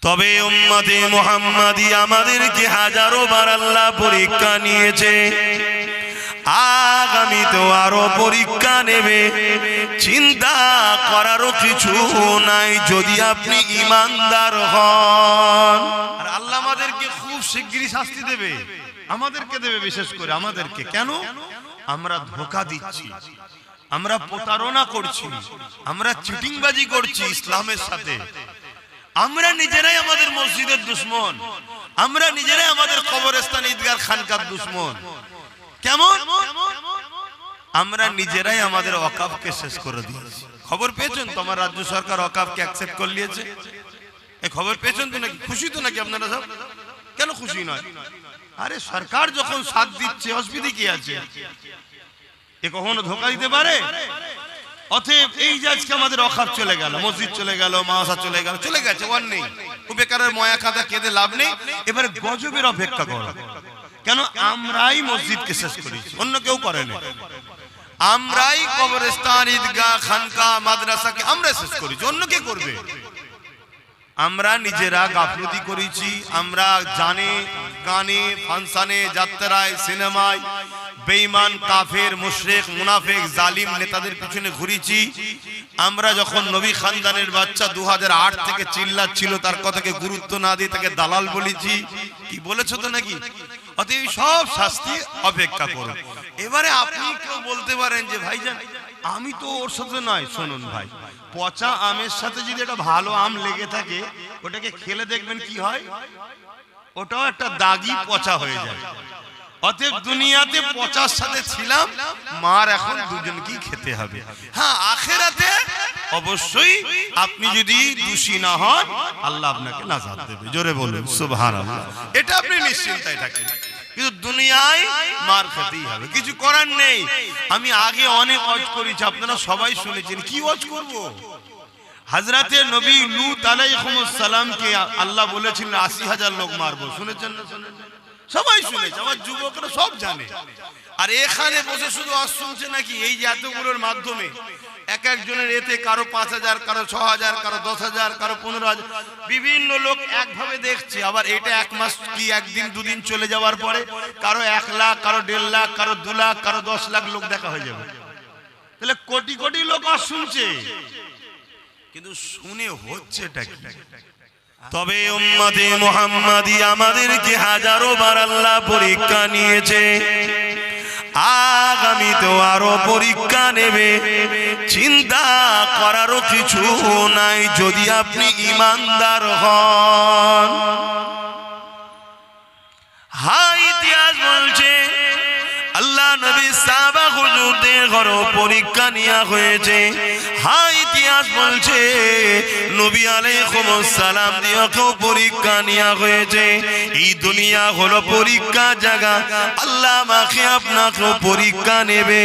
তবে উম্মতে মুহাম্মাদি আমাদেরকে হাজারো বার আল্লাহ পরীক্ষা নিয়েছে, আগামীতে আরো পরীক্ষা নেবে। চিন্তা করারও কিছু নাই যদি আপনি ঈমানদার হন। আর আল্লাহ আমাদেরকে খুব শিগগিরই শাস্তি দেবে, আমাদেরকে দেবে, বিশেষ করে আমাদেরকে। কেন? আমরা ধোঁকা দিচ্ছি, আমরা প্রতারণা করছি, আমরা চিটিংবাজি করছি ইসলামের সাথে। আমরা নিজেরাই আমাদের মসজিদের দুশমন, আমরা নিজেরাই আমাদের কবরস্থান ঈদগাহ খানকার দুশমন। কেমন? আমরা নিজেরাই আমাদের ওয়াকফকে শেষ করে দিয়েছি। খবর পেয়েছেন তো আমার রাজ্য সরকার ওয়াকফকে অ্যাকসেপ্ট করে নিয়েছে? এই খবর পেয়েছেন তো নাকি? খুশি তো নাকি আপনারা সব? কেন খুশি নয়? আরে সরকার যখন সাথ দিচ্ছে অসুবিধা কি আছে? এ কখনো ধোঁকা দিতে পারে? অতএব এই যে আজকে আমাদের ওয়াকফ চলে গেল, মসজিদ চলে গেল, মাদ্রাসা চলে গেল, চলে গেছে, ওয়ার নেই। বেকারের ময়া খাতা কেঁদে লাভ নেই। এবারে গজবের অপেক্ষা করো। কেন? আমরাই মসজিদকে শেষ করেছি, অন্য কেউ করেনি। আমরাই কবরস্থান ঈদগাহ খানকা মাদ্রাসাকে আমরা শেষ করেছি, অন্য কে করবে? আমরা নিজেরা গাফলতি করেছি। আমরা জানে গানে ফাংশনে যাত্রায় সিনেমায় বেঈমান কাফের মুশরিক মুনাফিক জালিম নেতাদের পিছনে ঘুরেছি। আমরা যখন নবী খানদানের বাচ্চা 2008 থেকে চিল্লাচ্ছিল, তার কথাকে গুরুত্ব না দিয়ে তাকে দালাল বলেছি। কি বলেছো তো নাকি? অতএব সব শাস্তি অপেক্ষা করো। এবারে আপনি কেউ বলতে পারেন যে ভাইজান আমি তো ওর সাথে নয়। শুনুন ভাই, পচা আমের সাথে যদি একটা ভালো আম লেগে থাকে, ওটাকে খেলে দেখবেন কি হয়, ওটাও একটা দাগি পচা হয়ে যায়। অতএব দুনিয়াতে পচার সাথে ছিলাম, মার এখন দুজনকেই খেতে হবে। হ্যাঁ, আখিরাতে অবশ্যই আপনি যদি দোষী না হন আল্লাহ আপনাকে নাজাত দেবে। জোরে বলুন সুবহানাল্লাহ। এটা আপনি নিশ্চিন্তায় থাকেন। কিন্তু দুনিয়ায় মার খেতেই হবে, কিছু করার নেই। আমি আগে অনেক ওয়াজ করেছি, আপনারা সবাই শুনেছেন। কি ওয়াজ করব? হযরতে নবী লূত আলাইহিস সালামকে আল্লাহ বলেছিলেন ৮০,০০০ লোক মারবো। শুনেছেন না? শুনেছেন? সবাই শুনেছে, আমার যুবকরা সব জানে। আর এখানে বসে শুধু আজ শুনছে নাকি? এই যে এতগুলোর মাধ্যমে এক একজনের এতে কারো ৫,০০০, কারো ৬,০০০, কারো ১০,০০০, কারো ১৫,০০০, বিভিন্ন লোক একভাবে দেখছে। আবার এটা এক মাস কি একদিন দুদিন চলে যাওয়ার পরে কারো ১ লাখ, কারো ১.৫ লাখ, কারো ২ লাখ, কারো ১০ লাখ লোক দেখা হয়ে যাবে। তাহলে কোটি কোটি লোক আজ শুনছে, কিন্তু শুনে হচ্ছেটা কি? তবে উম্মতে মুহাম্মাদি আমাদেরকে হাজারো বার আল্লাহ পরীক্ষা নিয়েছে, আগামীতে আরো পরীক্ষা নেবে। চিন্তা করারও কিছু নাই যদি আপনি ঈমানদার হন। হ্যাঁ, ইতিহাস বলছে আল্লাহ নবী সাহাবা হুজুরদের ঘরে পরীক্ষা নেওয়া হয়েছে। হ্যাঁ, ইতিহাস বলছে নবী আলাইহিস সালাম দিয়েও পরীক্ষা নেওয়া হয়েছে। এই দুনিয়া হলো পরীক্ষা জায়গা, আল্লাহ আমাকে আপনাকেও পরীক্ষা নেবে।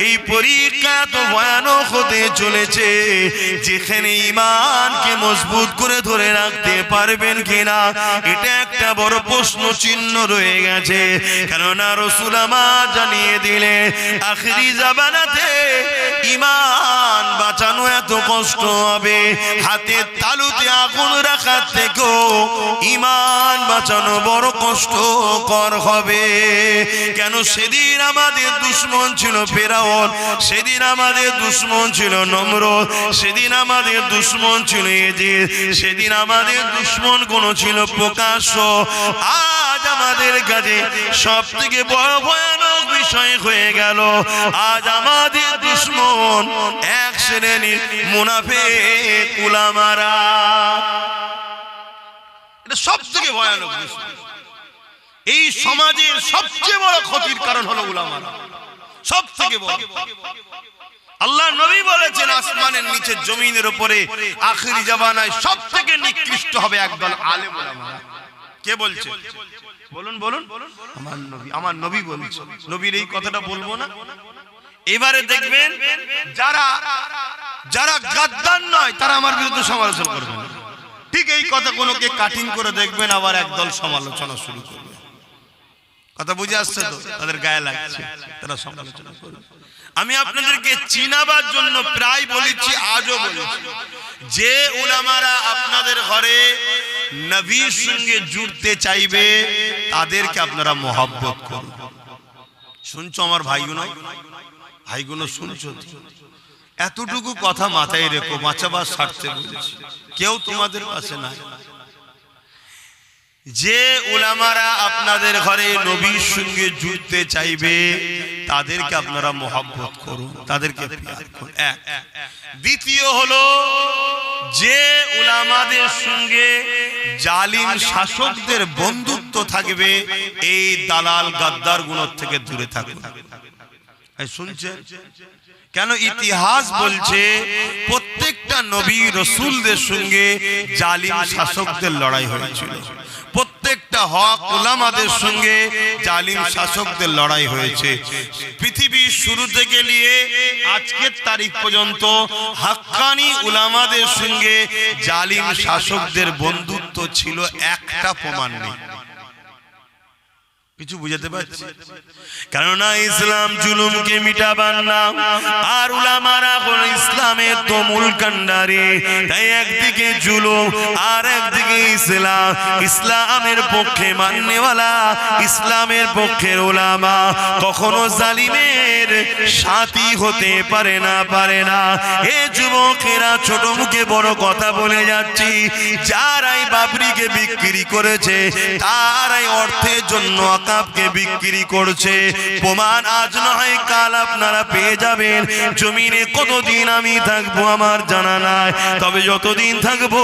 এই পরীক্ষা তো ভয়ানক হতে চলেছে, যেখানে ঈমানকে মজবুত করে ধরে রাখতে পারবেন কিনা এটা একটা বড় প্রশ্ন চিহ্ন রয়ে গেছে। কেননা রাসূল আমার জানিয়ে দিলে আখিরি জামানাতে ঈমান বাঁচানো এত কষ্ট হবে, হাতের তালুতে আগুন রাখার থেকেও ঈমান বাঁচানো বড় কষ্টকর হবে। কেন? সেদিন আমাদের দুশমন ছিল ফেরাউন, সেদিন আমাদের দুশমন ছিল নমরুদ, সেদিন আমাদের দুশমন ছিল ইজিদ, সেদিন আমাদের দুশমন কোন ছিল প্রকাশ্য। আজ আমাদের কাছে সব থেকে বড় ভয়ানক বিষয় হয়ে গেল, আজ আমাদের দুশমন এক শ্রেণীর মুনাফিক উলামারা। এটা সব থেকে ভয়ানক বিষয়। এই সমাজের সবচেয়ে বড় ক্ষতির কারণ হলো উলামারা, সব থেকে বড়। আল্লাহ নবী বলেছেন আসমানের নিচে জমিনের উপরে আখিরি জামানায় সব থেকে নিকৃষ্ট হবে একদল আলেম উলামারা। কে বলছে? বলুন বলুন। আমার নবী বলছে। নবীর এই কথাটা বলবো না? এবারে দেখবেন যারা যারা গাদ্দার নয় তারা আমার বিরুদ্ধে সমালোচনা করবেন, ঠিক এই কথা কোনোকে কাটিং করে দেখবেন আবার একদল সমালোচনা শুরু করবে। কথা বুঝে আসছে তো? তাদের গায়ে লাগছে, তারা সমালোচনা করবে। আমি আপনাদেরকে চিনাবার জন্য প্রায় বলেছি, আজও বলেছি, যে উলামারা আপনাদের ঘরে নবীর সঙ্গে জুড়তে চাইবে তাদেরকে আপনারা মহব্বত করুন। শুনছো আমার ভাইগুলো, ভাইগুলো শুনছো? এতটুকু কথা মাথায় রেখো, বাঁচাবার স্বার্থে বলেছি, কেউ তোমাদের পাশে নাই। যে উলামারা আপনাদের ঘরে নবীর সঙ্গে জুড়তে চাইবে তাদেরকে আপনারা মহব্বত করুন, তাদেরকে প্যার করুন। এক। দ্বিতীয় হলো, যে উলামাদের সঙ্গে জালিম শাসকদের বন্ধুত্ব থাকবে এই দালাল গাদ্দার গুলোর থেকে দূরে থাকুন। শুনছেন? কেন ইতিহাস বলছে প্রত্যেকটা নবী রাসূলদের সঙ্গে জালিম শাসকদের লড়াই হয়েছিল, প্রত্যেকটা হক উলামাদের সঙ্গে জালিম শাসকদের লড়াই হয়েছে। পৃথিবীর শুরু থেকে নিয়ে আজকের তারিখ পর্যন্ত হাক্কানি উলামাদের সঙ্গে জালিম শাসকদের বন্ধুত্ব ছিল, একটা প্রমাণ নেই। কিছু বুঝাতে পারছি? কেননা ইসলাম জুলুমকে মিটাবার নাম, আর উলামারা হলো ইসলামের তো মূল কান্ডারি। তাই একদিকে জুলুম আর একদিকে ইসলাম, ইসলামের পক্ষে মাননেওয়ালা, ইসলামের পক্ষের উলামা কখনো জালিমের সাথী হতে পারে না, পারে না। এ যুবকেরা, ছোট মুখে বড় কথা বলে যাচ্ছি, যারাই বাবরিকে বিক্রি করেছে তারাই অর্থের জন্য আকাবকে বিক্রি করছে। প্রমাণ আজ নয় কাল আপনারা পেয়ে যাবেন। জমিনে কতদিন আমি থাকবো আমার জানা নাই, তবে যতদিন থাকবো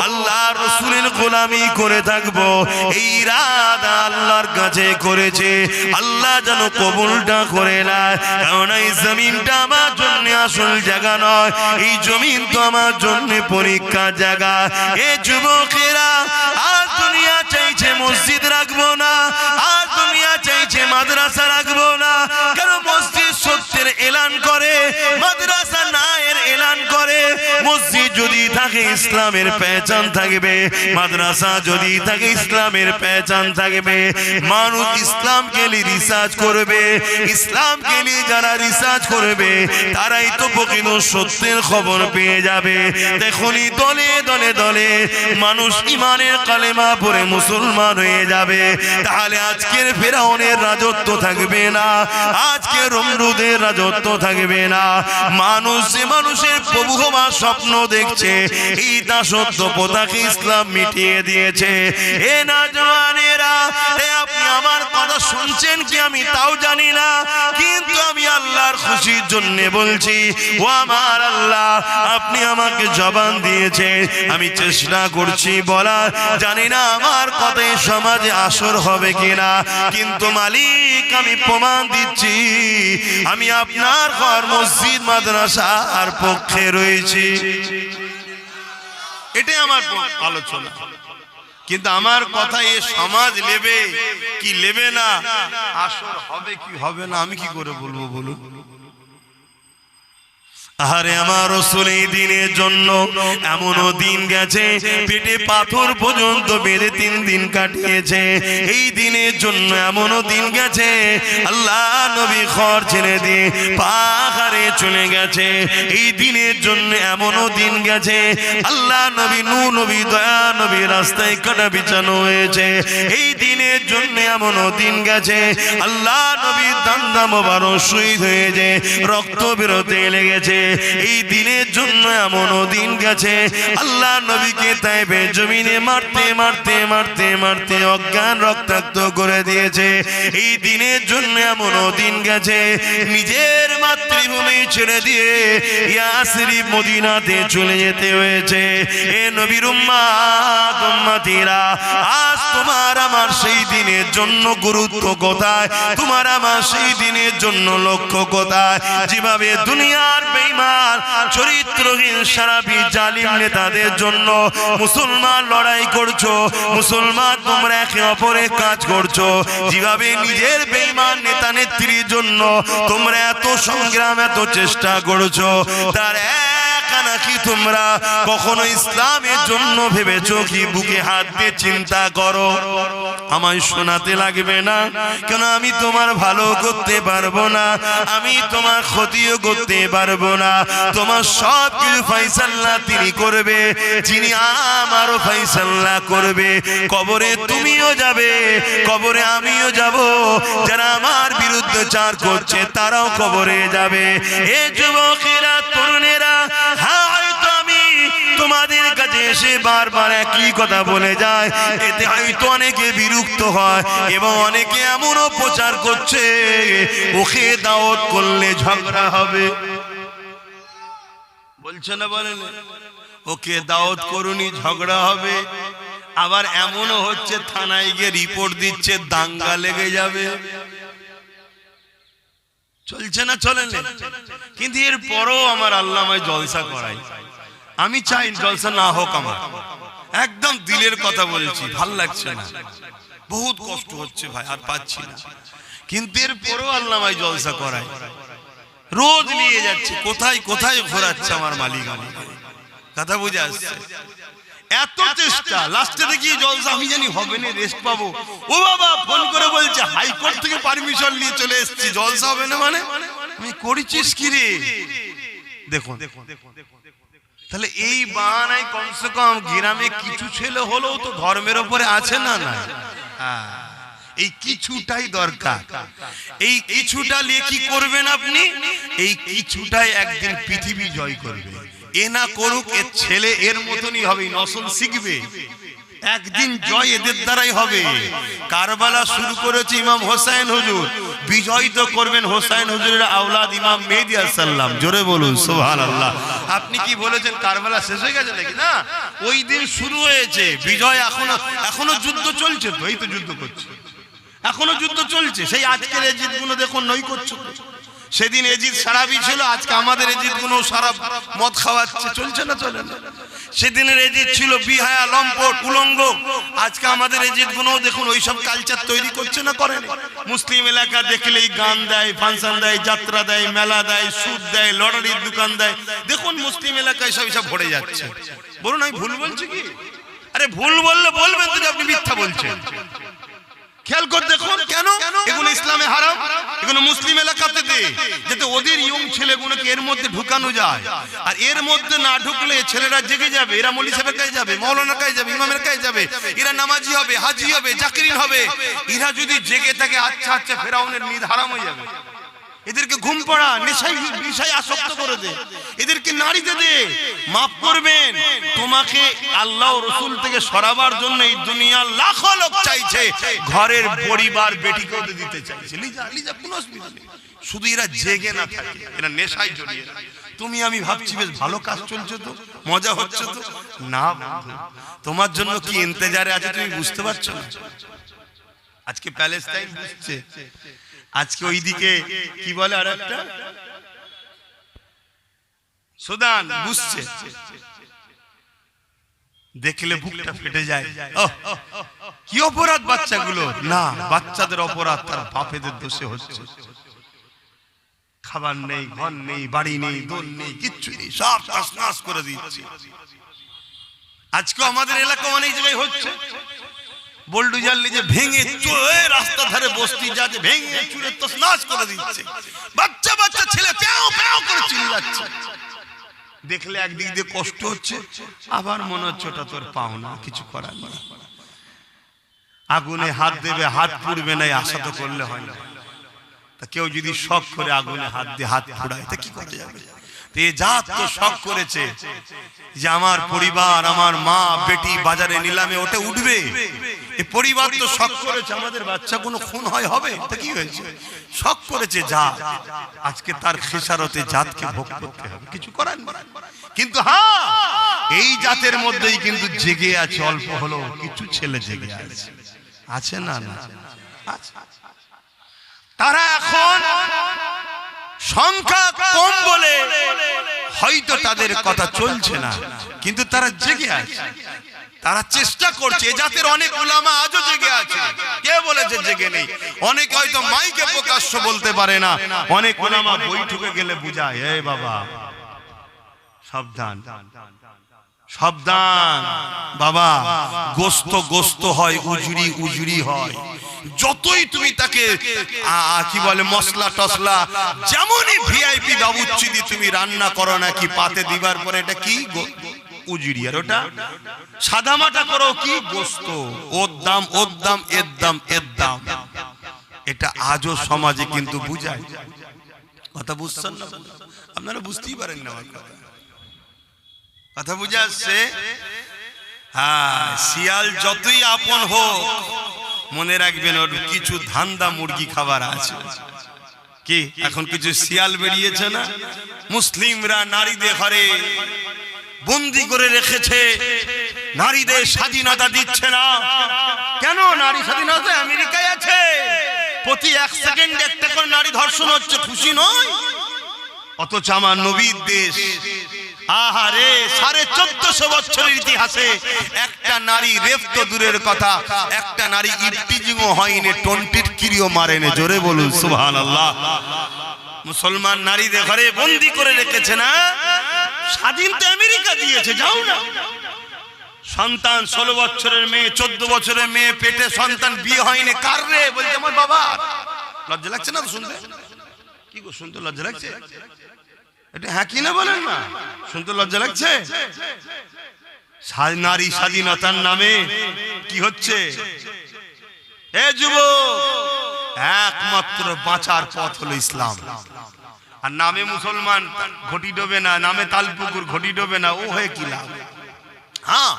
আল্লাহ রাসূলের গোলামি করে থাকবো, এই ইরাদা আল্লাহর কাছে করেছে। আল্লাহ যেন কবুলটা করে নেয়। কারণ এই জমিনটা আমার জন্য আসল জায়গা নয়, এই জমিন তো আমার জন্য পরীক্ষার জায়গা। এ যুবকেরা, আর দুনিয়া চাইছে মসজিদ রাখবো না, আর দুনিয়া চাইছে মাদ্রাসা রাখবো না। কেন? মসজিদ সত্যের এলান করে, মাদ্রাসা নায়ের এলান করে। মসজিদ যদি থাকে ইসলামের পেহচান থাকবে, মাদ্রাসা যদি থাকে ইসলামের পেহচান থাকবে। মানুষ ইসলামকে নিয়ে রিসার্চ করবে, ইসলামকে নিয়ে যারা রিসার্চ করবে তারাই তো প্রকৃত সত্যের খবর পেয়ে যাবে। দেখুনি দলে দলে দলে মানুষ ইমানের কালেমা পড়ে মুসলমান হয়ে যাবে। তাহলে আজকের ফেরাউনের রাজত্ব থাকবে না, আজকে নমরুদের রাজত্ব থাকবে না। মানুষ যে মানুষের প্রভু হওয়ার স্বপ্ন দেখছে, এই দাসত্ব প্রথাকে ইসলাম মিটিয়ে দিয়েছে। এ নওজওয়ানেরা, আপনি আমার কথা শুনছেন কি আমি তাও জানি না, কিন্তু আমি আল্লাহর খুশির জন্য বলছি, ও আমার আল্লাহ, আপনি আমাকে জবান দিয়েছেন, আমি চেষ্টা করছি বলার। জানি না আমার কথায় সমাজে আসর হবে কিনা, কিন্তু মালিক আমি প্রমাণ দিচ্ছি আমি আপনার ঘর মসজিদ মাদ্রাসার পক্ষে রয়েছি। এটাই আমার আলোচনা। কিন্তু আমার কথা এ সমাজ নেবে কি নেবে না, আসর হবে কি হবে না, আমি কি করে বলবো বলুন? আরে আমার রাসূল এই দিনের জন্য এমনও দিন গেছে পেটে পাথর পর্যন্ত বেঁধে 3 দিন কাটিয়েছে। এই দিনের জন্য এমনও দিন গেছে আল্লাহ নবী ঘর ছেড়ে দিয়ে পাহাড়ে চলে গেছে। এই দিনের জন্য এমনও দিন গেছে আল্লাহ নবী নূহ নবী দয়া নবী রাস্তায় কাটা বিছানো হয়েছে। এই দিনের জন্য এমনও দিন গেছে আল্লাহ নবী দান্দা মোবারক শহীদ হয়েছে, রক্ত বেরোতে লেগেছে। এই দিনের জন্য এমনও দিন গেছে আল্লাহ নবীকে তাইফে জমিনে মারতে মারতে মারতে মারতে অজ্ঞান রক্তাক্ত করে দিয়েছে। এই দিনের জন্য এমনও দিন গেছে নিজের মাতৃভূমি ছেড়ে দিয়ে ইয়াসরিব মদিনাতে চলে যেতে হয়েছে। এ নবীর উম্মাত উম্মতিরা, আজ তোমার আমার সেই দিনের জন্য গুরুত্ব কোথায়? তোমার আমার সেই দিনের জন্য লক্ষ্য কোথায়? যেভাবে দুনিয়ার বেঈমান চরিত্রহীন সারাবি জালিম নেতাদের জন্য মুসলমান লড়াই করছো, মুসলমান তোমরা একে অপরের কাজ করছো, যেভাবে নিজের বেঈমান নেতা নেত্রীর জন্য তোমরা এত সংগ্রাম এত চেষ্টা করছো, তার এক একা নাকি তোমরা কখনো ইসলামের জন্য ভেবেছো কি? বুকে হাত দিয়ে চিন্তা করো। আমায় শোনাতে লাগবে না, কেন আমি তোমার ভালো করতে পারবো না, আমি তোমার ক্ষতিও করতে পারবো না। তোমার সব কিছু ফায়সালা তিনি করবে, যিনি আমারও ফায়সালা করবে। কবরে তুমিও যাবে, কবরে আমিও যাব, যারা আমার বিরুদ্ধে চার করছে তারাও কবরে যাবে। এ যুবকেরা, তরুণেরা, হয়তো আমি তোমাদের কাছে এসে বারবার একই কথা বলে যায়, এতে হয়তো অনেকে বিরক্ত হয় এবং অনেকে এমনও প্রচার করছে ওকে দাওয়াত করলে ঝগড়া হবে। বলছে না, বলেন ওকে দাওয়াত করুনি ঝগড়া হবে। আবার এমনও হচ্ছে থানায় গিয়ে রিপোর্ট দিচ্ছে দাঙ্গা লেগে যাবে। চলছে না, চলেন। কিন্তু এর পরও আমার আল্লাহ আমায় জলসা করাই। আমি চাই জলসা না হোক, আমার একদম দিলের কথা বলছি, ভাল লাগছে না, বহুত কষ্ট হচ্ছে ভাই, আর পাচ্ছি না। কিন্তু এর পরও আল্লাহ আমায় জলসা করাই, রোজ নিয়ে যাচ্ছে, কোথায় কোথায় ঘোরাচ্ছে আমার মালিক আমাকে। কথা বুঝে আসছে? এত চেষ্টা, লাস্টে দেখি জলসা আমি জানি হবে না, রেস্ট পাবো। ও বাবা ফোন করে বলছে হাইকোর্ট থেকে পারমিশন নিয়ে চলে এসেছি, জলসা হবে না মানে? আমি করেছিস কি রে? দেখুন, তাহলে এই বাহানায় কমসে কম গ্রামে কিছু ছেলে হলেও তো ধর্মের উপরে আছে না? না, এই কিছুটাই দরকার। এই কিছুটা নিয়ে কি করবেন আপনি? এই কিছুটাই একদিন পৃথিবী জয় করবে। এ না করুক, এর ছেলে এর মতনই হবে, নসল শিখবে, একদিন জয় এদের দ্বারাই হবে। কারবালা শুরু করেছে ইমাম হোসেন হুজুর, বিজয় তো করবেন হোসেন হুজুরের আওলাদ ইমাম মেহেদী আলাইহিস সালাম। জোরে বলুন সুবহানাল্লাহ। আপনি কি বলেছেন কারবালা শেষ হয়ে গেছে নাকি? না, ওই দিন শুরু হয়েছে, বিজয় এখনো যুদ্ধ চলছে তো, এই তো যুদ্ধ করছে, এখনো যুদ্ধ চলছে। সেই আজকের এজিদ গুলো দেখুন নই করছে, সেদিন এজিদ সারাবি ছিল, আজকে আমাদের এজিদ গুলো সারা মদ খাওয়াচ্ছে। চলছে না, চলে না? সেদিনের এজিদ ছিল বিহায়া, লম্পট, উলঙ্গ, আজকে আমাদের এজিদ গুলো দেখুন ওইসব কালচার তৈরি করছে না, করেন? মুসলিম এলাকা দেখলেই গান দেয়, ফাংশন দেয়, যাত্রা দেয়, মেলা দেয়, সুদ দেয়, লটারির দোকান দেয়। দেখুন মুসলিম এলাকায় সব ভরে যাচ্ছে। বলুন আমি ভুল বলছি কি? আরে ভুল বললে বলবেন তো যে আপনি মিথ্যা বলছেন। খেয়াল করে দেখুন, কেন এগুলো ইসলামে হারাম, এগুলো মুসলিম এলাকাতে দে, যাতে ওদের ইয়ং ছেলেগুলোকে এর মধ্যে ঢুকানো যায়। আর এর মধ্যে না ঢুকলে ছেলেরা জেগে যাবে, এরা মৌলভী সাহেবের কাছে যাবে, মাওলানার কাছে যাবে, ইমামের কাছে যাবে, এরা নামাজি হবে, হাজি হবে, জাকিরিন হবে। এরা যদি জেগে থাকে, আচ্ছা আচ্ছা ফেরাউনের নিদ হারাম হয়ে যাবে। এদেরকে ঘুম পড়া, নেশায় আসক্ত করে দে, এদেরকে নারীতে দে। মাফ করবেন, তোমাকে আল্লাহ ও রাসূল থেকে সরাবার জন্য এই দুনিয়ার লাখো লোক চাইছে, ঘরের পরিবার বেটিকেও দিতে চাইছে। লিজা কোনো অসুবিধা নেই, শুধু এরা জেগে না থাকে, এরা নেশায় জড়িয়ে। তুমি আমি ভাবছি বেশ ভালো কাজ চলছে তো, মজা হচ্ছে তো। না বন্ধু, তোমার জন্য কি ইন্তজারে আছে তুমি বুঝতে পারছো না। আজকে প্যালেস্টাইন বুঝছে, আজকে ওইদিকে কি বলে আর একটা সুদান বুঝছে। দেখলে বুকটা ফেটে যায়। কি অপরাধ বাচ্চাগুলো? না, বাচ্চাদের অপরাধ তার বাপেদের দোষে হচ্ছে। খাবার নেই, ঘর নেই, বাড়ি নেই, দোল নেই, কিচ্ছু নেই, সব তছনছ করে দিচ্ছে। আজকে আমাদের এলাকা অনেক জায়গায় হচ্ছে, বোল্ডুজার নিয়ে ভেঙে রাস্তা ধারে বস্তি যাচ্ছে, ভেঙে চুরে তছনছ করে দিচ্ছে। বাচ্চা বাচ্চা ছেলে প্যাও প্যাও করে চিল্লাচ্ছে। দেখলে একদিক দিয়ে কষ্ট হচ্ছে, আবার মনে হচ্ছে ওটা তোর পাওনা, কিছু করার নেই। আগুনে হাত দেবে, হাত পুড়বে না, আশা তো করলে হয় না। তা কেউ যদি শখ করে আগুনে হাত দিয়ে হাত পুড়ায়, তা কি করা যাবে? জাত তো শখ করেছে যে আমার পরিবার, আমার মা বেটি বাজারে নিলামে ওটা উঠবে। এই পরিবার তো শখ করেছে আমাদের বাচ্চা কোনো খুন হবে, তা কি হয়েছে? শখ করেছে জাত, আজকে তার খেসারতে জাতকে ভোগ করতে হবে, কিছু করার নেই। কিন্তু হ্যাঁ, এই জাতের মধ্যেই কিন্তু জেগে আছে অল্প হলেও কিছু ছেলে জেগে আছে না? না, তারা এখন সংখ্যা কম বলে হয়তো তাদের কথা চলছে না, কিন্তু তারা জেগে আছে, তারা চেষ্টা করছে। এ জাতের অনেক উলামা আজও জেগে আছে। কে বলেছে জেগে নেই? অনেক হয়তো মাইকে প্রকাশ্য বলতে পারে না, অনেক উলামা বৈঠকে গেলে বুঝায়, এ বাবা সাবধান সাবধান বাবা, গোস্ত গোস্ত হয়, উজুরি উজুরি হয়। যতই তুমি তাকে কি বলে মশলা টসলা, যেমনই ভিআইপি বাবুচ্চি দিয়ে তুমি রান্না করো না কি পাতে দিবার পরে এটা কি উজুরি, আর ওটা সাদামাটা করো কি গোস্ত, ওর দাম ওর দাম, এর দাম এর দাম। এটা আজও সমাজে কিন্তু বুঝায়। কথা বুঝছেন না? আপনারা বুঝতেই পারেন না আমার কথা। কথা বুঝে আসছে? হ্যাঁ, শিয়াল যতই আপন হোক মনে রাখবেন ওর কিছু ধান্দা মুরগি খাবার আছে। কি এখন কিছু শিয়াল বেরিয়েছে না, মুসলিমরা নারীদের ঘরে বন্দি করে রেখেছে, নারীদের স্বাধীনতা দিচ্ছে না। কেন? নারী স্বাধীনতা আমেরিকায় আছে, প্রতি 1 সেকেন্ডে একটা করে নারী ধর্ষণ হচ্ছে, খুশি নয়? অথচ আমার নবীর দেশ, আহারে 1450 বছরের ইতিহাসে একটা নারী রেপ তো দূরের কথা, একটা নারী ইফটিজিংও হয়নি, টন্টির কিরিও মারেনি। জোরে বলুন সুবহানাল্লাহ। মুসলমান নারীদের ঘরে বন্দি করে রেখেছে না, স্বাধীন তো আমেরিকা দিয়েছে, যাও না। সন্তান 16 বছরের মেয়ে, 14 বছরের মেয়ে পেটে সন্তান, বিয়ে হয়নি, কার রে? বলছে আমার বাবা। লজ্জা লাগছে না শুনতে? কি গো শুনতে লজ্জা লাগছে? এটা হ্যাঁ কি না বলেন না, শুনতে লজ্জা লাগছে? নারী স্বাধীনতার নামে কি হচ্ছে? এ যুবক, একমাত্র বাঁচার পথ হলো ইসলাম। আর নামে মুসলমান ঘটি ডোবে না, নামে তালপুকুর ঘটি ডোবে না, ও হয়ে কি লাভ? হ্যাঁ,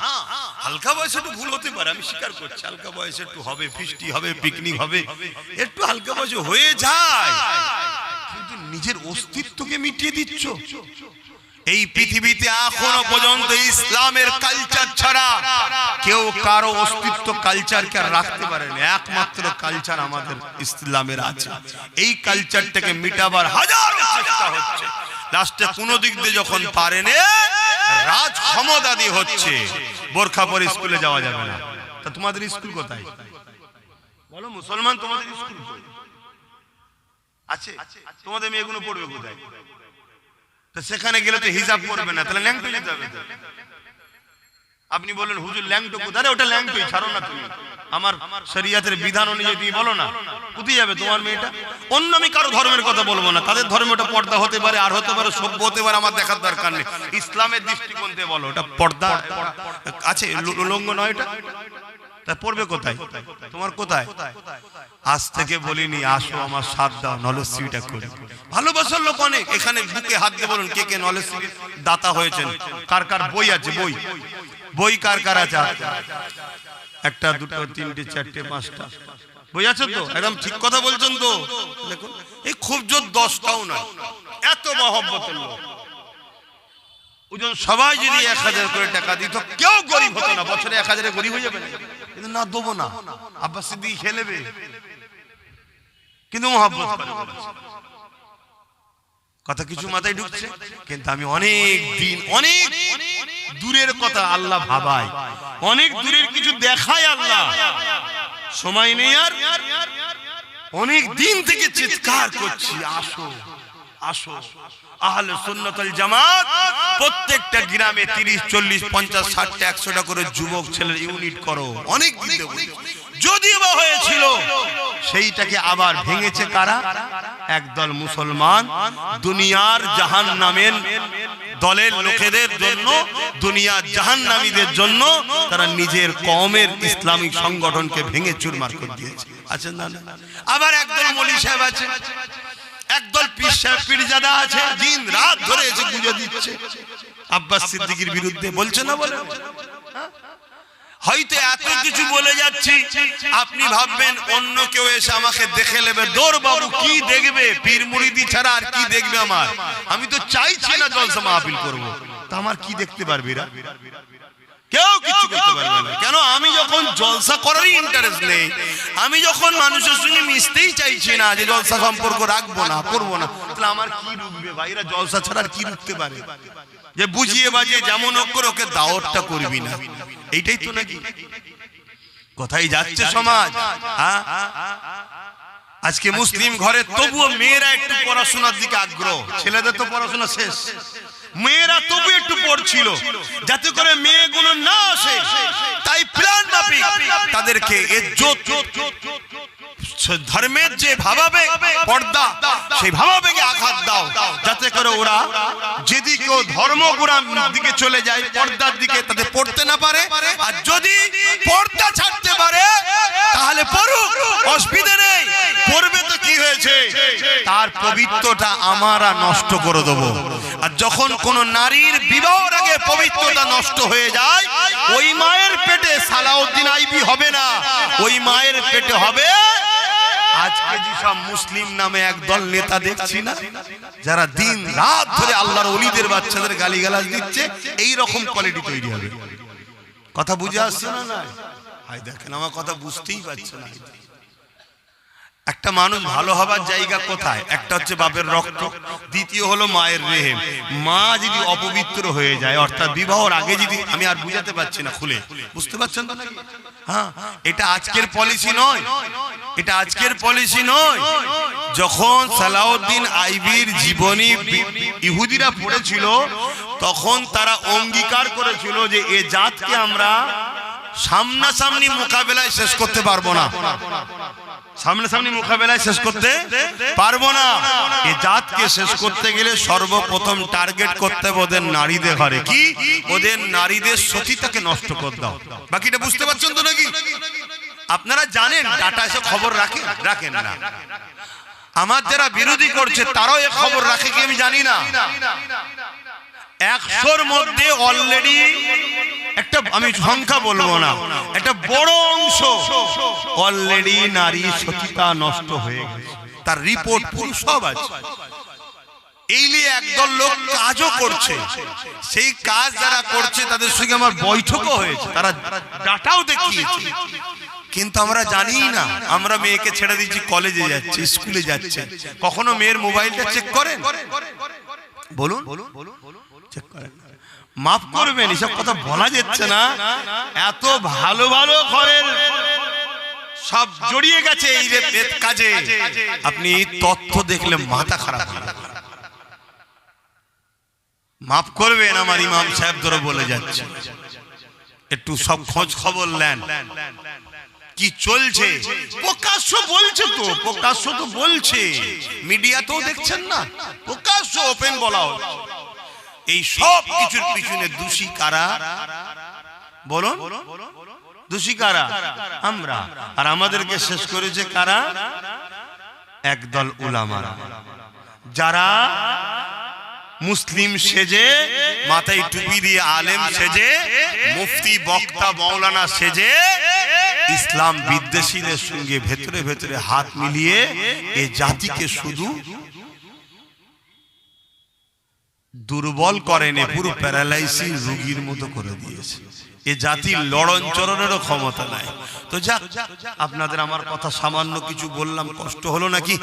হালকা বয়সে একটু ভুল হতে পারে, আমি স্বীকার করছি। হালকা বয়সে একটু হবে, ফিস্টি হবে, পিকনিক হবে, একটু হালকা বয়সে হয়ে যায়, কিন্তু নিজের অস্তিত্বকে মিটিয়ে দিচ্ছ। এই পৃথিবীতে এখনো পর্যন্ত ইসলামের কালচার ছাড়া কেউ কারো অস্তিত্ব কালচারকে রাখতে পারেনি। একমাত্র কালচার আমাদের ইসলামের আছে। এই কালচারটাকে মিটাবার হাজার চেষ্টা হচ্ছে, লাস্টে কোনো দিক দিয়ে যখন পারেনি, রাজ ক্ষমতা দিয়ে হচ্ছে। বোরখা পরে স্কুলে যাওয়া যাবে না। তা তোমাদের স্কুল কোথায় বলো? মুসলমান তোমাদের স্কুল আছে? তোমাদের মেয়েগুলো পড়বে কোথায়? তো সেখানে গেলে তো হিসাব করবে না, তাহলে ল্যাংটো যেতে হবে। আপনি বলেন হুজুর ল্যাংটো কোথায়? ওটা ল্যাংটোই, ছাড়ো না তুমি। আমার শরিয়াতের বিধান অনুযায়ী তুমি বলো না, কোথায় যাবে তোমার মেয়েটা? অন্য আমি কারো ধর্মের কথা বলবো না, তাদের ধর্মটা পর্দা হতে পারে, আর হতে পারে সভ্য হতে পারে, আমার দেখার দরকার নেই। ইসলামের দৃষ্টিকোণ থেকে বলো, ওটা পর্দা আছে, উলঙ্গ নয়। এটা তা পড়বে কোথায়? তোমার কোথায়? আজ থেকে বলিনি আসো আমার সাথ দাও, নলেজ সিটা করি। ভালোবাসার লোক অনেক, এখানে বুকে হাত দিয়ে বলুন কে কে নলেজ দাতা হয়েছেন, কার কার বই আছে, বই বই কার কার আছে? একটা দুটো তিনটে চারটে পাঁচটা বই আছে তো? একদম ঠিক কথা বলছেন তো? দেখুন, এই খুব জোর 10টাও নয়, এত মহব্বতের লোক। ওজন সবাই যদি 1000 করে টাকা দিত, কেউ গরিব হতো না। বছরে 1000 গরিব হয়ে যাবে কিন্তু না, দেবো না। আব্বাস সিদ্দিক খেলেবে কিন্তু মহব্বত করে। কথা কিছু মাথায় ঢুকছে? কিন্তু আমি অনেক দিন, অনেক দূরের কথা আল্লাহ ভাবায়, অনেক দূরের কিছু দেখায় আল্লাহ, সময় নেই আর। অনেক দিন থেকে চিৎকার করছি আসো আসো। আহলে সুন্নাত ওয়াল জামাত প্রত্যেকটা গ্রামে 30, 40, 50, 60, 100টা করে যুবক ছেলের ইউনিট করো। অনেক দিন যদিও বা হয়েছিল, সেইটাকে আবার ভেঙেছে কারা? একদল মুসলমান দুনিয়ার জাহান্নামের দলের লোকেদের জন্য, দুনিয়ার জাহান্নামীদের জন্য তারা নিজের কওমের ইসলামিক সংগঠনকে ভেঙে চুরমার করে দিয়েছে। আছেন না? আবার একদল মৌলভী সাহেব আছে, একদল পীর সাহেব পীরজাদা আছে, দিন রাত ধরে এসে গুজে দিচ্ছে আব্বাস সিদ্দিকীর বিরুদ্ধে। বলছে না বলে? হয়তো এত কিছু বলে যাচ্ছি, আপনি ভাববেন অন্য কেউ এসে আমাকে দেখে নেবে, দৌড় বাবু কি দেখবে, পীর মুরিদি ছাড়া আর কি দেখবে আমার? আমি তো চাইছি না জলসা মাহফিল করবো, তা আমার কি দেখতে পারবে এরা? কেউ কিছু করতে পারবে না। কেন? আমি যখন জলসা করারই ইন্টারেস্ট নেই, আমি যখন মানুষের সঙ্গে মিশতেই চাইছি না, যে জলসা সম্পর্ক রাখবো না, করবো না, তাহলে আমার কি রুখবে ভাইরা? জলসা ছাড়া আর কি রুখতে পারে? যে বুঝিয়ে বাজিয়ে যেমন করে ওকে দাওয়াতটা করবি না, এইটাই তো নাকি? কোথায় যাচ্ছে সমাজ? আজকে মুসলিম ঘরে তবুও মেয়েরা একটু পড়াশোনার দিকে আগ্রহ, ছেলেদের তো পড়াশোনা শেষ। মেয়েরা তবু একটু পড়ছিল যাতে করে মেয়েগুলো না আসে, তাই প্ল্যান মাফিক তাদেরকে ইজ্জত ধর্মের যে ভাবাবেগ পর্দা সেই ভাবাবেগে আঘাত দাও, যাতে করে ওরা যেদিকে ধর্মগুড়ার দিকে চলে যায় পর্দার দিকে তাদের পড়তে না পারে। আর যদি পর্দা ছাড়তে পারে তাহলে পড়ুক, অসুবিধা নেই। পড়বে তো কি হয়েছে, তার পবিত্রতা আমরা নষ্ট করে দেবো। আর যখন কোন নারীর বিবাহের আগে পবিত্রতা নষ্ট হয়ে যায়, ওই মায়ের পেটে সালাউদ্দিন আইবি হবে না, ওই মায়ের পেটে হবে আজকে যেসব মুসলিম নামে একদল নেতা দেখছি না, যারা দিন রাত ধরে আল্লাহর ওলিদের বাচ্চাদের গালিগালাজ দিচ্ছে, এই রকম কোয়ালিটি তৈরি হবে। কথা বুঝে আসছে না? না ভাই দেখেন, আমার কথা বুঝতেই পারছে না। একটা মানুষ ভালো হবার জায়গা কোথায়? একটা হচ্ছে বাপের রক্ত, দ্বিতীয় হলো মায়ের রেহেম। মা যদি অপবিত্র হয়ে যায়, অর্থাৎ বিবাহের আগে যদি, আমি আর বুঝাতে পারছি না, খুলে বুঝতে পারছেন তো নাকি? হ্যাঁ, এটা আজকের পলিসি নয়, এটা আজকের পলিসি নয়। যখন সালাউদ্দিন আইবির জীবনী ইহুদিরা পড়েছিল, তখন তারা অঙ্গীকার করেছিল যে এ জাতকে আমরা সামনাসামনি মোকাবেলায় শেষ করতে পারবো না, সামনাসামনি মোকাবেলায় শেষ করতে পারবো না। এই জাতকে শেষ করতে গেলে সর্বপ্রথম টার্গেট করতে হবে ওদের নারীদের ঘরে। কি? ওদের নারীদের সতীতাকে নষ্ট করে দাও। বাকিটা বুঝতে পারছেন তো নাকি? আপনারা জানেন, ডাটা এসে খবর রাখেন না। আমার যারা বিরোধী করছে তারাও এ খবর রাখে কি আমি জানি না। 100-র মধ্যে অলরেডি একটা, আমি সংখ্যা বলবো না, একটা বড় অংশ অলরেডি নারী সতীতা নষ্ট হয়ে গেছে, তার রিপোর্ট পুরো সব আছে। এই নিয়ে একদল লোক কাজও করছে, সেই কাজ যারা করছে তাদের সঙ্গে আমার বৈঠকও হয়েছে, তারা ডাটাও দেখিয়েছে, কিন্তু আমরা জানি না। আমরা মেয়েকে ছেড়ে দিচ্ছি, কলেজে যাচ্ছে, স্কুলে যাচ্ছে, কখনো মেয়ের মোবাইলটা চেক করেন? বলুন, চেক করেন? মাফ করবেন, এসব কথা বলা যাচ্ছে না। এত ভালো ভালো ঘরের সব জড়িয়ে গেছে এই কাজে, আপনি তথ্য দেখলে মাথা খারাপ। মাফ করবেন, আমার ইমাম সাহেব ধরে বলে যাচ্ছে, একটু সব খোঁজ খবর নেন কি চলছে। প্রকাশ্য বলছে তো, প্রকাশ্য তো বলছে, মিডিয়াতেও দেখছেন না, প্রকাশ্য ওপেন বলা হচ্ছে। এই সব কিছুর পিছনে দোষী কারা বলুন? দোষী কারা? আমরা। আর আমাদেরকে শেষ করেছে কারা? একদল উলামারা, যারা মুসলিম সেজে, মাথায় টুপি দিয়ে আলেম সেজে, মুফতি বক্তা মাওলানা সেজে, ইসলাম বিদ্বেষীদের সঙ্গে ভেতরে ভেতরে হাত মিলিয়ে এই জাতিকে শুধু দুর্বল করেনি, পুরো প্যারালাইসিস রোগীর মতো করে দিয়েছে। এ জাতির লড়ন চরণেরও ক্ষমতা নাই। তো যাক, আপনাদের আমার কথা সামান্য কিছু বললাম, কষ্ট হলো নাকি?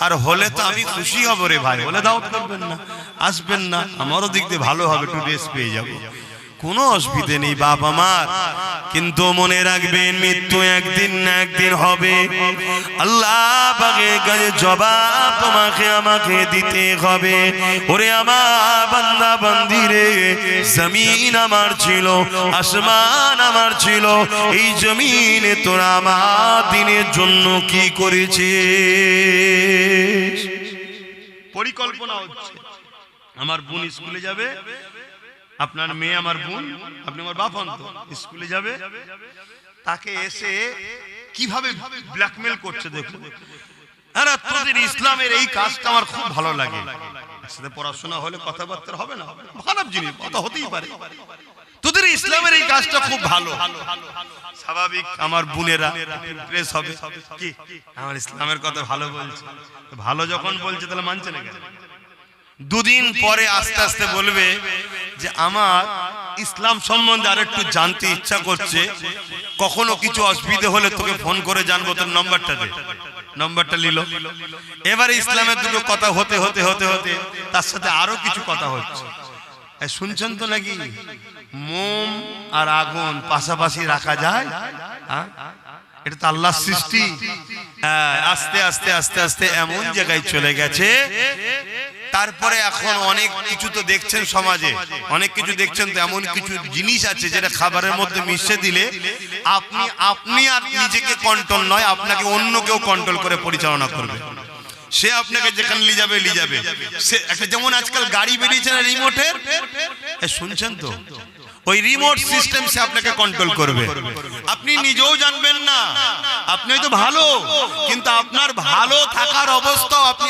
আর হলে তো আমি খুশি হব রে ভাই। বলে দাওয়াত করবেন না, আসবেন না, আমারও দিক দিয়ে ভালো হবে, একটু রেস্ট পেয়ে যাবো, কোনো অসুবিধে নেই বাপ আমার। কিন্তু মনে রাখবেন, মৃত্যু একদিন না একদিন হবে। আল্লাহ পাকের কাছে জবাব তোমাকে আমাকে দিতে হবে। ওরে আমার বান্দা বান্দি রে, জমিন আমার ছিল, আসমান আমার ছিল, এই জমিনে তোরা আমার দিনের জন্য কি করেছিস? পরিকল্পনা হচ্ছে, আমার বোন স্কুলে যাবে, আপনার মেয়ে আমার বোন, আপনি আমার বাপ হন, তো স্কুলে যাবে, তাকে এসে কিভাবে ব্ল্যাকমেল করছে দেখুন। আরে তোদের ইসলামের এই কাজটা আমার খুব ভালো লাগে। একসাথে পড়াশোনা হলে কথাবার্তা হবে না, খারাপ জিনিস, কথা হতেই পারে। তোদের ইসলামের এই কাজটা খুব ভালো, স্বাভাবিক আমার বোনেরা প্রেস হবে কি আমার ইসলামের কথা ভালো বলছে। ভালো যখন বলছে তাহলে মানছে না কেন? দুদিন পরে আস্তে আস্তে বলবে যে আমার ইসলাম সম্বন্ধে আর একটু জানতে ইচ্ছা করছে, কখনো কিছু অসুবিধা হলে তোকে ফোন করে জানবো, তোর নম্বরটা দে। নম্বরটা নিল, এবারে ইসলামের দুটো কথা হতে হতে হতে হতে তার সাথে আরো কিছু কথা হচ্ছে। শুনছেন তো নাকি, মোম আর আগুন পাশাপাশি রাখা যায়? এটা তো আল্লাহর সৃষ্টি। আস্তে আস্তে আস্তে আস্তে এমন জায়গায় চলে গেছে, তারপরে এখন অনেক কিছু তো দেখছেন সমাজে, অনেক কিছু দেখছেন তো, এমন কিছু জিনিস আছে যেটা খাবারের মধ্যে মিশিয়ে দিলে আপনি আর নিজেকে কন্ট্রোল নয়, আপনাকে অন্য কেউ কন্ট্রোল করে পরিচালনা করবে। সে আপনাকে যেখানে নিয়ে যাবে সে একটা, যেমন আজকাল গাড়ি বেরিয়েছে না রিমোটের, শুনছেন তো, ওই রিমোট সিস্টেম সে আপনাকে কন্ট্রোল করবে। আপনি নিজেও জানবেন না, আপনি হয়তো ভালো, কিন্তু আপনার ভালো থাকার অবস্থাও আপনি